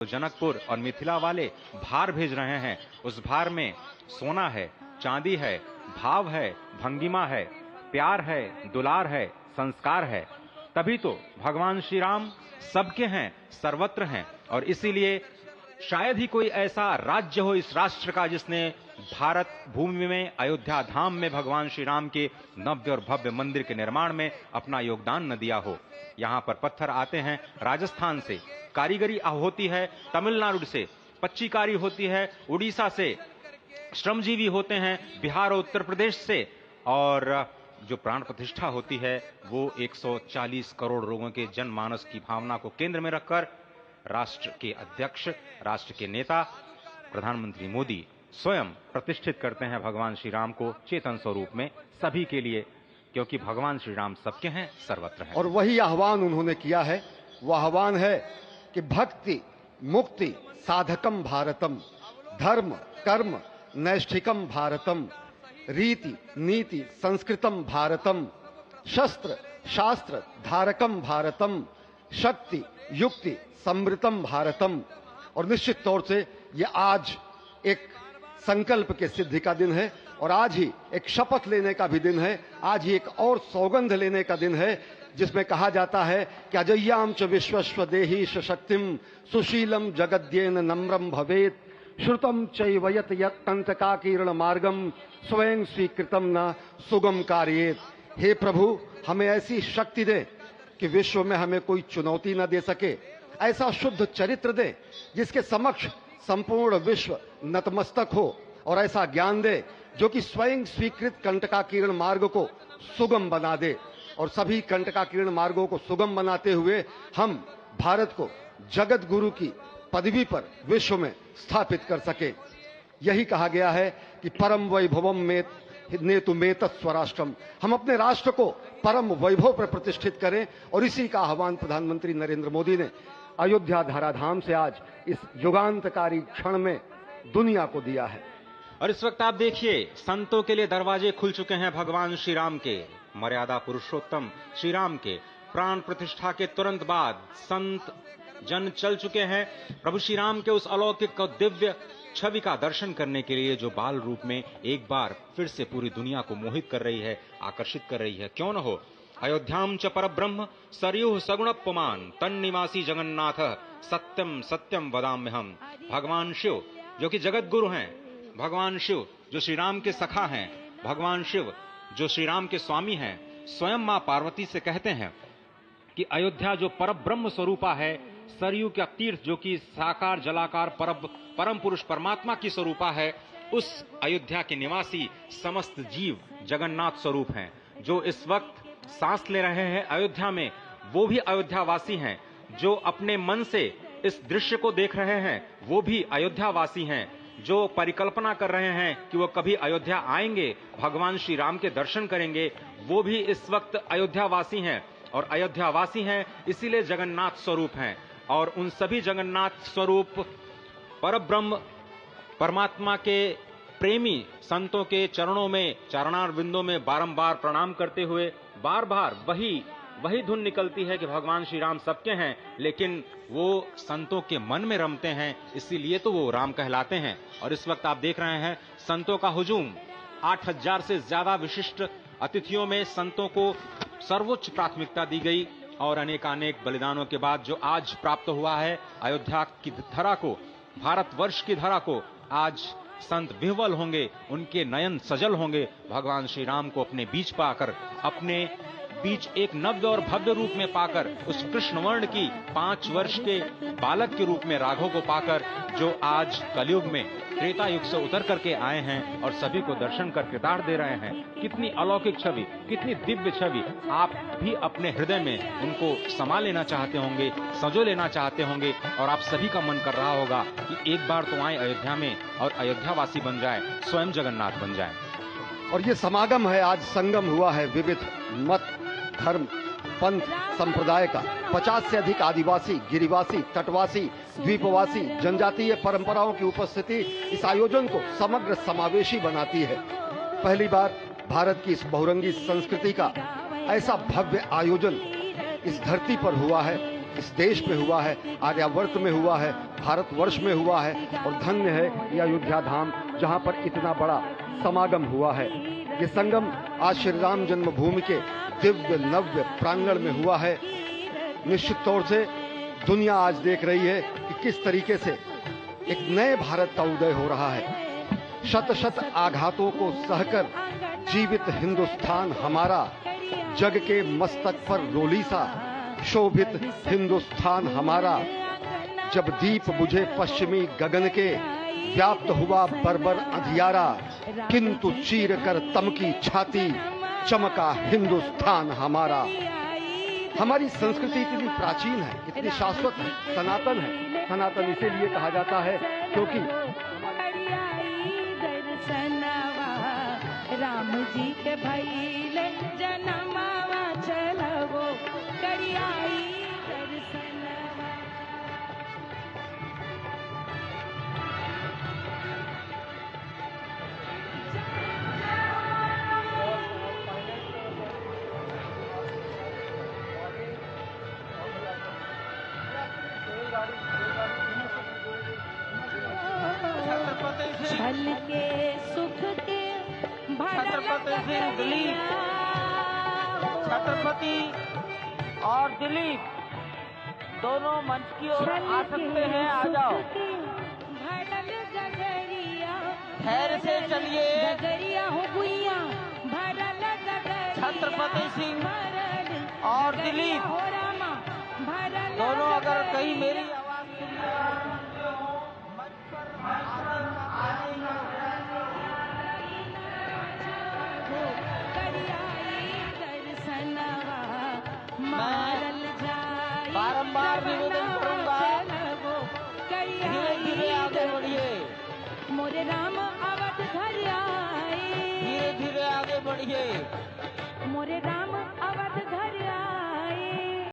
जनकपुर और मिथिला वाले भार भेज रहे हैं। उस भार में सोना है, चांदी है, भाव है, भंगिमा है, प्यार है, दुलार है, संस्कार है। तभी तो भगवान श्री राम सबके हैं, सर्वत्र हैं। और इसीलिए शायद ही कोई ऐसा राज्य हो इस राष्ट्र का जिसने भारत भूमि में अयोध्या धाम में भगवान श्री राम के नव्य और भव्य मंदिर के निर्माण में अपना योगदान न दिया हो। यहाँ पर पत्थर आते हैं राजस्थान से, कारीगरी होती है तमिलनाडु से, पच्चीकारी होती है उड़ीसा से, श्रमजीवी होते हैं बिहार और उत्तर प्रदेश से, और जो प्राण प्रतिष्ठा होती है वो 140 करोड़ लोगों के जनमानस की भावना को केंद्र में रखकर राष्ट्र के अध्यक्ष, राष्ट्र के नेता प्रधानमंत्री मोदी स्वयं प्रतिष्ठित करते हैं भगवान श्री राम को चेतन स्वरूप में सभी के लिए, क्योंकि भगवान श्री राम सबके हैं, सर्वत्र हैं। और वही आह्वान उन्होंने किया है, वह आह्वान है कि भक्ति मुक्ति साधकम भारतम, धर्म कर्म नैष्ठिकम भारतम, रीति नीति संस्कृतम भारतम, शस्त्र शास्त्र धारकम भारतम, शक्ति युक्ति समृतम भारतम। और निश्चित तौर से ये आज एक संकल्प के सिद्धि का दिन है, और आज ही एक शपथ लेने का भी दिन है, आज ही एक और सौगंध लेने का दिन है, जिसमें कहा जाता है कि अजय्याम च विश्वस्व देहि शक्तिम सुशीलम जगद्येन नम्रम भवेत, श्रुतम चैवयत यत्तंतका किरण मार्गम स्वयं स्वीकृतम न सुगम कार्येत। हे प्रभु, हमें ऐसी शक्ति दे कि विश्व में हमें कोई चुनौती न दे सके, ऐसा शुद्ध चरित्र दे जिसके समक्ष संपूर्ण विश्व नतमस्तक हो, और ऐसा ज्ञान दे जो कि स्वयं स्वीकृत कंटकाकीर्ण मार्ग को सुगम बना दे। और सभी कंटकाकीर्ण मार्गों को सुगम बनाते हुए हम भारत को जगत गुरु की पदवी पर विश्व में स्थापित कर सके। यही कहा गया है कि परम वैभवम में नेतु मेत स्वराष्ट्रम, हम अपने राष्ट्र को परम वैभव पर प्रतिष्ठित करें। और इसी का आह्वान प्रधानमंत्री नरेंद्र मोदी ने अयोध्या धराधाम से आज इस युगांतकारी क्षण में दुनिया को दिया है। और इस वक्त आप देखिए, संतों के लिए दरवाजे खुल चुके हैं भगवान श्री राम के, मर्यादा पुरुषोत्तम श्री राम के प्राण प्रतिष्ठा के तुरंत बाद संत जन चल चुके हैं प्रभु श्री राम के उस अलौकिक और दिव्य छवि का दर्शन करने के लिए, जो बाल रूप में एक बार फिर से पूरी दुनिया को मोहित कर रही है, आकर्षित कर रही है। क्यों न हो। अयोध्याम च परब्रह्म सरयुः सगुणप्पमान तन्निवासी जगन्नाथ सत्यम सत्यम वदाम्यहम्। भगवान शिव जो कि जगत गुरु हैं, भगवान शिव जो श्री राम के सखा हैं, भगवान शिव जो श्री राम के स्वामी हैं, स्वयं मां पार्वती से कहते हैं कि अयोध्या जो परब्रह्म स्वरूपा है, सरयू का तीर्थ जो कि साकार जलाकार परम पुरुष परमात्मा की स्वरूपा है, उस अयोध्या के निवासी समस्त जीव जगन्नाथ स्वरूप हैं। जो इस वक्त सांस ले रहे हैं अयोध्या में, वो भी अयोध्या वासी हैं। जो अपने मन से इस दृश्य को देख रहे हैं, वो भी अयोध्या वासी हैं। जो परिकल्पना कर रहे हैं कि वो कभी अयोध्या आएंगे, भगवान श्री राम के दर्शन करेंगे, वो भी इस वक्त अयोध्या वासी हैं। और अयोध्या वासी हैं इसीलिए जगन्नाथ स्वरूप हैं। और उन सभी जगन्नाथ स्वरूप परब्रह्म परमात्मा के प्रेमी संतों के चरणों में, चरणार बिंदों में बारंबार प्रणाम करते हुए बार बार वही धुन निकलती है कि भगवान श्री राम सबके हैं, लेकिन वो संतों के मन में रमते हैं, इसीलिए तो वो राम कहलाते हैं। और इस वक्त आप देख रहे हैं संतों का हुजूम, 8000 से ज्यादा विशिष्ट अतिथियों में संतों को सर्वोच्च प्राथमिकता दी गई। और अनेकानेक बलिदानों के बाद जो आज प्राप्त हुआ है अयोध्या की धरा को, भारतवर्ष की धरा को, आज संत विह्वल होंगे, उनके नयन सजल होंगे भगवान श्री राम को अपने बीच पाकर, अपने बीच एक नव्य और भव्य रूप में पाकर, उस कृष्ण वर्ण की 5 वर्ष के बालक के रूप में राघव को पाकर, जो आज कलयुग में त्रेता युग से उतर करके आए हैं और सभी को दर्शन कर कृतार्थ दे रहे हैं। कितनी अलौकिक छवि, कितनी दिव्य छवि। आप भी अपने हृदय में उनको समा लेना चाहते होंगे, सजो लेना चाहते होंगे, और आप सभी का मन कर रहा होगा कि एक बार तो आए अयोध्या में और अयोध्यावासी बन जाए, स्वयं जगन्नाथ बन जाए। और ये समागम है, आज संगम हुआ है विविध मत धर्म पंथ संप्रदाय का। 50 से अधिक आदिवासी, गिरिवासी, तटवासी, द्वीपवासी, जनजातीय परंपराओं की उपस्थिति इस आयोजन को समग्र समावेशी बनाती है। पहली बार भारत की इस बहुरंगी संस्कृति का ऐसा भव्य आयोजन इस धरती पर हुआ है। इस देश में हुआ है, आर्यावर्त में हुआ है, भारतवर्ष में हुआ है। और धन्य है ये अयोध्या धाम जहां पर इतना बड़ा समागम हुआ है। ये संगम आज श्री राम जन्मभूमि के दिव्य नव्य प्रांगण में हुआ है। निश्चित तौर से दुनिया आज देख रही है कि किस तरीके से एक नए भारत का उदय हो रहा है। शत शत आघातों को सहकर जीवित हिंदुस्तान हमारा, जग के मस्तक पर रोली सा शोभित हिंदुस्तान हमारा। जब दीप बुझे पश्चिमी गगन के, व्याप्त हुआ बर्बर अंधियारा, किंतु चीर कर तमकी छाती, चमका हिंदुस्तान हमारा। हमारी संस्कृति इतनी प्राचीन है, इतनी शाश्वत है, सनातन है। सनातन इसीलिए कहा जाता है क्योंकि राम जी के भैले जनमावा चलवो करियाई दर्शनवा। छल के सुख के छत्रपति सिंह दिलीप, छत्रपति और दिलीप दोनों मंच की ओर आ सकते हैं। आ जाओ, धैर्य से चलिए। छत्रपति सिंह और दिलीप दोनों अगर कहीं मेरी आवाज मंच पर बारंबार निवेदन करूंगा, धीरे धीरे आगे बढ़िए। मोरे राम अवध घर आए, धीरे धीरे आगे बढ़िए। मोरे राम